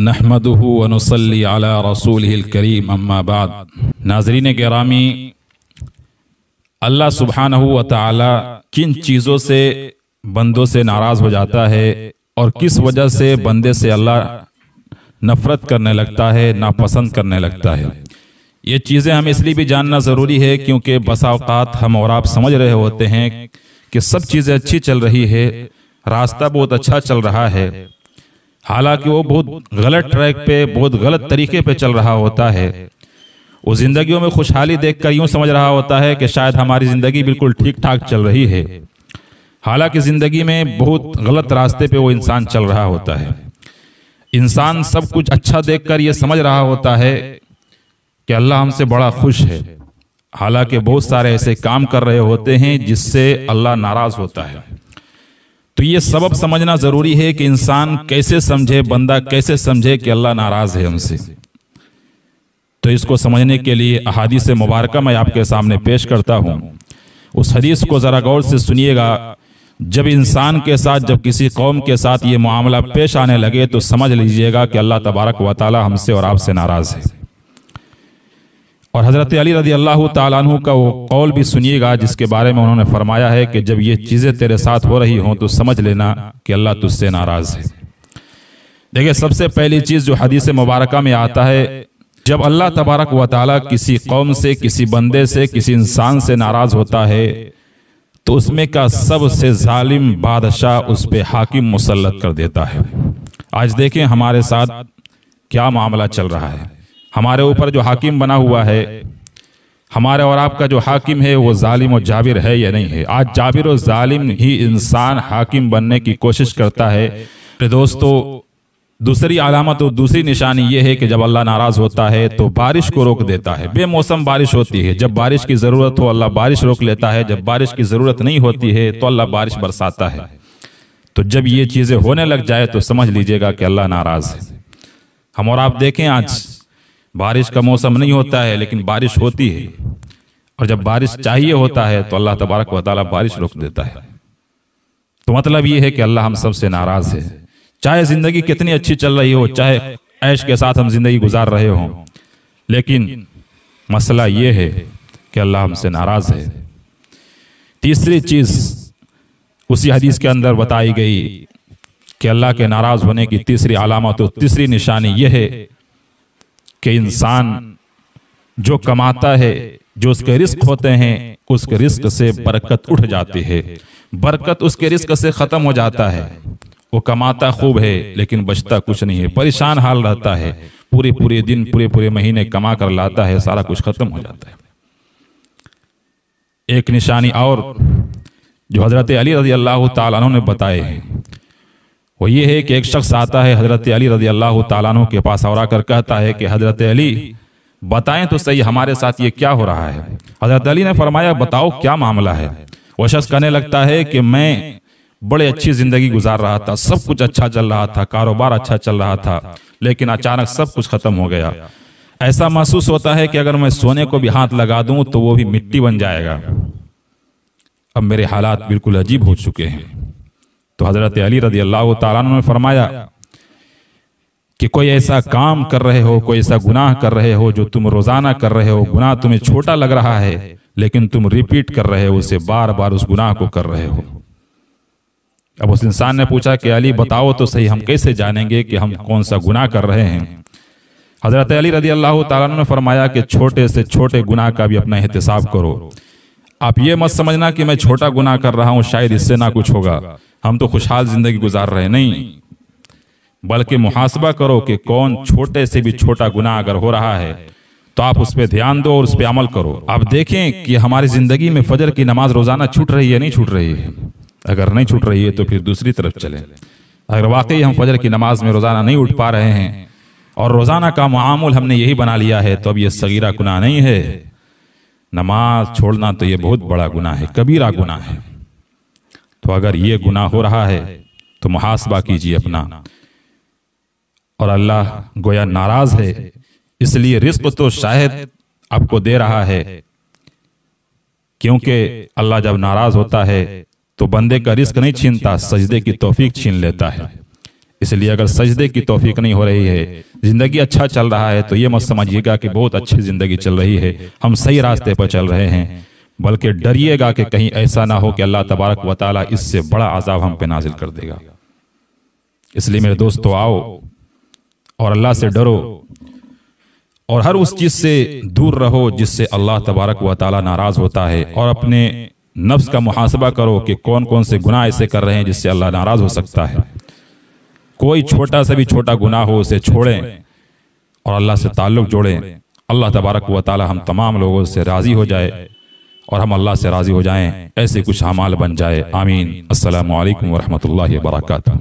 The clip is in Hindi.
नहमदुहु व नुसल्ली अला रसूलिहिल करीम अम्मा बाद। नाज़रीन गिरामी, अल्लाह सुब्हानहु व तआला किन चीज़ों से बंदों से नाराज़ हो जाता है और किस वजह से बंदे से अल्लाह नफ़रत करने लगता है, नापसंद करने लगता है, ये चीज़ें हमें इसलिए भी जानना ज़रूरी है क्योंकि बसा औक़ात हम और आप समझ रहे होते हैं कि सब चीज़ें अच्छी चल रही है, रास्ता बहुत अच्छा चल रहा है, हालांकि वो बहुत गलत ट्रैक पे, बहुत गलत तरीके पे चल रहा होता है। वो जिंदगियों में खुशहाली देखकर यूं समझ रहा होता है कि शायद हमारी जिंदगी बिल्कुल ठीक ठाक चल रही है, हालांकि जिंदगी में बहुत गलत रास्ते पे वो इंसान चल रहा होता है। इंसान सब कुछ अच्छा देखकर ये समझ रहा होता है कि अल्लाह हमसे बड़ा खुश है, हालांकि बहुत सारे ऐसे काम कर रहे होते हैं जिससे अल्लाह नाराज होता है। तो ये सबब समझना जरूरी है कि इंसान कैसे समझे, बंदा कैसे समझे कि अल्लाह नाराज है हमसे। तो इसको समझने के लिए अहादीस मुबारका मैं आपके सामने पेश करता हूँ। उस हदीस को जरा गौर से सुनिएगा। जब इंसान के साथ, जब किसी कौम के साथ ये मामला पेश आने लगे तो समझ लीजिएगा कि अल्लाह तबारक व तआला हमसे और आपसे नाराज है। और हजरत अली रज़ी अल्लाह तआला अन्हु का वो कौल भी सुनिएगा जिसके बारे में उन्होंने फरमाया है कि जब ये चीज़ें तेरे साथ हो रही हों तो समझ लेना कि अल्लाह तुझसे नाराज है। देखिए, सबसे पहली चीज़ जो हदीस मुबारका में आता है, जब अल्लाह तबारक व तआला किसी कौम से, किसी बंदे से, किसी इंसान से नाराज होता है तो उसमें का सबसे जालिम बादशाह उस पे हाकिम मुसल्लत कर देता है। आज देखें हमारे साथ क्या मामला चल रहा है। हमारे ऊपर जो हाकिम बना हुआ है, हमारे और आपका जो हाकिम है वो जालिम और जाबिर है या नहीं है। आज जाबिर और जालिम ही इंसान हाकिम बनने की कोशिश करता है। तो दोस्तों, दूसरी अलामत और दूसरी निशानी ये है कि जब अल्लाह नाराज होता है तो बारिश को रोक देता है। बेमौसम बारिश होती है, जब बारिश की जरूरत हो अल्लाह बारिश रोक लेता है, जब बारिश की जरूरत नहीं होती है तो अल्लाह बारिश बरसाता है। तो जब ये चीजें होने लग जाए तो समझ लीजिएगा कि अल्लाह नाराज है। हम और आप देखें, आज बारिश का मौसम नहीं होता है लेकिन बारिश होती है, और जब बारिश चाहिए होता है तो अल्लाह तबारक व तआला बारिश रोक देता है। तो मतलब ये है कि अल्लाह हम सबसे नाराज है। चाहे जिंदगी कितनी अच्छी चल रही हो, चाहे ऐश के साथ हम जिंदगी गुजार रहे हों, लेकिन मसला ये है कि अल्लाह हमसे नाराज है। तीसरी चीज उसी हदीस के अंदर बताई गई कि अल्लाह के नाराज होने की तीसरी अलामत और तीसरी निशानी यह है कि इंसान जो कमाता है, जो उसके रिस्क होते हैं, उसके रिस्क से बरकत उठ जाती है, बरकत उसके रिस्क से खत्म हो जाता है। वो कमाता खूब है लेकिन बचता कुछ नहीं है, परेशान हाल रहता है, पूरे पूरे दिन, पूरे पूरे महीने कमा कर लाता है, सारा कुछ खत्म हो जाता है। एक निशानी और जो हजरत अली रज़ी अल्लाह तआला अन्हु ने बताए हैं वो ये है कि एक शख्स आता है हजरत अली रज़ी अल्लाह तआला अन्हु के पास और आकर कहता है कि हजरत अली बताएं तो सही हमारे साथ ये क्या हो रहा है। हजरत अली ने फरमाया, बताओ क्या मामला है। वो शख्स कहने लगता है कि मैं बड़े अच्छी जिंदगी गुजार रहा था, सब कुछ अच्छा चल रहा था, कारोबार अच्छा चल रहा था, लेकिन अचानक सब कुछ खत्म हो गया। ऐसा महसूस होता है कि अगर मैं सोने को भी हाथ लगा दूं तो वो भी मिट्टी बन जाएगा। अब मेरे हालात बिल्कुल अजीब हो चुके हैं। तो हजरत अली रज़ी अल्लाह तआला अन्हु ने फरमाया कि कोई ऐसा काम कर रहे हो, कोई ऐसा गुनाह कर रहे हो जो तुम रोजाना कर रहे हो, गुनाह तुम्हें छोटा लग रहा है लेकिन तुम रिपीट कर रहे हो, उसे बार बार उस गुनाह को कर रहे हो। अब उस इंसान ने पूछा कि अली बताओ तो सही, हम कैसे जानेंगे कि हम कौन सा गुनाह कर रहे हैं। हजरत अली रज़ी अल्लाह तआला अन्हु ने फरमाया कि छोटे से छोटे गुनाह का भी अपना एहतिसाब करो। आप ये मत समझना कि मैं छोटा गुनाह कर रहा हूं शायद इससे ना कुछ होगा, हम तो खुशहाल जिंदगी गुजार रहे, नहीं, बल्कि मुहासबा करो कि कौन छोटे से भी छोटा गुनाह अगर हो रहा है तो आप उस पर ध्यान दो और उस पर अमल करो। आप देखें कि हमारी जिंदगी में फजर की नमाज रोजाना छूट रही है, नहीं छूट रही है। अगर नहीं छूट रही है तो फिर दूसरी तरफ चले। अगर वाकई हम फजर की नमाज में रोजाना नहीं उठ पा रहे हैं और रोजाना का मामूल हमने यही बना लिया है तो अब ये सगीरा गुनाह नहीं है। नमाज छोड़ना तो ये बहुत बड़ा गुनाह है, कबीरा गुनाह है। तो अगर ये गुनाह हो रहा है तो मुहासबा कीजिए अपना। और अल्लाह गोया नाराज है, इसलिए रिस्क तो शायद आपको दे रहा है, क्योंकि अल्लाह जब नाराज होता है तो बंदे का रिस्क नहीं छीनता, सजदे की तौफीक छीन लेता है। इसलिए अगर सजदे की तौफीक नहीं हो रही है, जिंदगी अच्छा चल रहा है, तो ये मत समझिएगा कि बहुत अच्छी जिंदगी चल रही है, हम सही रास्ते पर चल रहे हैं, बल्कि डरिएगा कि कहीं ऐसा ना हो कि अल्लाह तबारक व तआला इससे बड़ा अजाब हम पे नाजिल कर देगा। इसलिए मेरे दोस्तों, आओ और अल्लाह से डरो और हर उस चीज से दूर रहो जिससे अल्लाह तबारक व तआला नाराज होता है, और अपने नफ्स का मुहासबा करो कि कौन कौन से गुनाह ऐसे कर रहे हैं जिससे अल्लाह नाराज हो सकता है। कोई छोटा से भी छोटा गुनाह हो उसे छोड़ें और अल्लाह से ताल्लुक जोड़ें। अल्लाह तबारक व तआला हम तमाम लोगों से राजी हो जाए और हम अल्लाह से राजी हो जाएं, ऐसे कुछ अमाल बन जाए। आमीन। अस्सलामु अलैकुम व रहमतुल्लाहि व बरकातुहू।